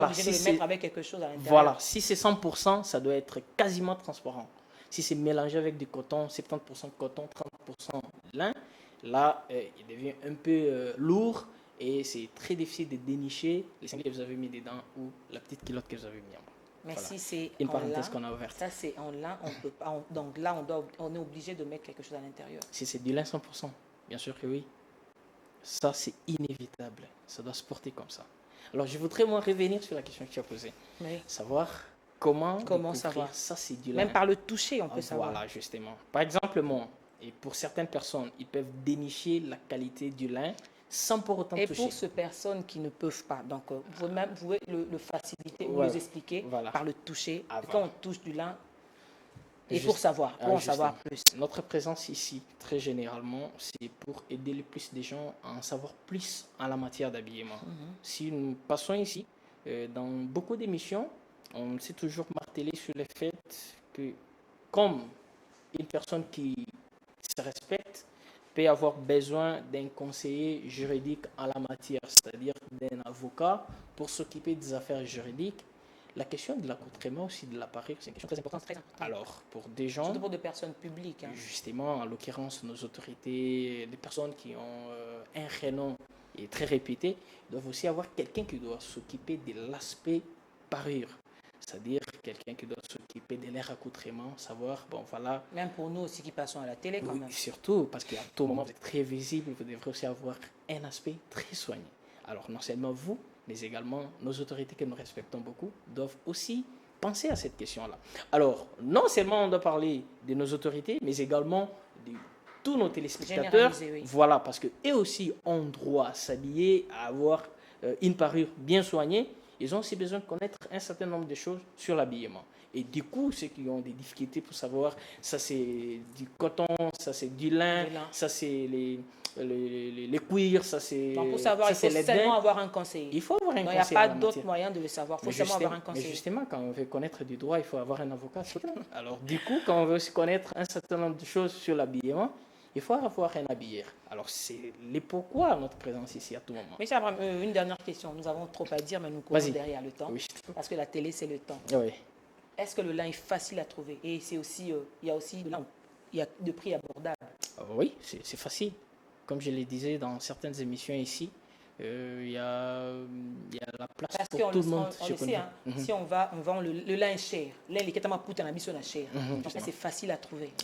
obligé de le mettre avec quelque chose à l'intérieur. Voilà, si c'est 100%, ça doit être quasiment transparent. Si c'est mélangé avec du coton, 70% coton, 30% lin, là, il devient un peu lourd et c'est très difficile de dénicher les singles que vous avez mis dedans ou la petite culotte que vous avez mis en bas. Mais Voilà. si c'est Une en parenthèse lin, qu'on a ouverte. ça c'est en lin, on peut pas. Donc là, on est obligé de mettre quelque chose à l'intérieur. Si c'est du lin 100%, bien sûr que oui. Ça, c'est inévitable. Ça doit se porter comme ça. Alors, je voudrais moi revenir sur la question que tu as posée. Oui. Savoir comment savoir. ça, c'est du lin. Même par le toucher, on peut savoir. Voilà, justement. Par exemple, moi, et pour certaines personnes, ils peuvent dénicher la qualité du lin sans pour autant Et toucher. pour ces personnes qui ne peuvent pas, donc vous pouvez le faciliter ou Voilà. les expliquer Voilà. par le toucher. Ah, Quand voilà. on touche du lin, et pour savoir, pour en savoir plus. Notre présence ici, très généralement, c'est pour aider le plus des gens à en savoir plus en la matière d'habillement. Si nous passons ici, dans beaucoup d'émissions, on s'est toujours martelé sur le fait que, comme une personne qui se respecte peut avoir besoin d'un conseiller juridique en la matière, c'est-à-dire d'un avocat pour s'occuper des affaires juridiques, la question de l'accoutrement aussi de l'appareil, c'est une question très importante. Alors, pour des gens... Surtout pour des personnes publiques. Justement, en l'occurrence, nos autorités, des personnes qui ont un renom et très réputé, doivent aussi avoir quelqu'un qui doit s'occuper de l'aspect parure. C'est-à-dire quelqu'un qui doit s'occuper de leur accoutrement, savoir, bon voilà... Même pour nous aussi qui passons à la télé quand même. Surtout, parce qu'à tout moment, vous êtes très visible, vous devrez aussi avoir un aspect très soigné. Alors, non seulement vous, mais également nos autorités que nous respectons beaucoup, doivent aussi penser à cette question-là. Alors, non seulement on doit parler de nos autorités, mais également de tous nos téléspectateurs. Oui. Voilà, parce qu'eux aussi ont droit à s'habiller, à avoir une parure bien soignée. Ils ont aussi besoin de connaître un certain nombre de choses sur l'habillement. Et du coup, ceux qui ont des difficultés pour savoir, ça c'est du coton, ça c'est du lin, ça c'est les cuirs, ça c'est... Donc pour savoir, il faut seulement avoir un conseiller. Il faut avoir un conseiller. Il n'y a pas d'autre moyen de le savoir, il faut seulement avoir un conseiller. Mais justement, quand on veut connaître du droit, il faut avoir un avocat. Alors du coup, quand on veut aussi connaître un certain nombre de choses sur l'habillement, il faut avoir un habilleur. Alors c'est pourquoi notre présence ici à tout moment. Mais Abraham, une dernière question. Nous avons trop à dire, mais nous courons derrière le temps. Oui. Parce que la télé, c'est le temps. Oui. Est-ce que le lin est facile à trouver? Et c'est aussi, il y a aussi il y a de prix abordables. Oui, c'est facile. Comme je le disais dans certaines émissions ici, il y a la place parce pour tout le monde. On le sait, hein, si on vend le lin est cher. Lin, il est tellement poutre, on a mis sur la chair. Donc là, c'est facile à trouver.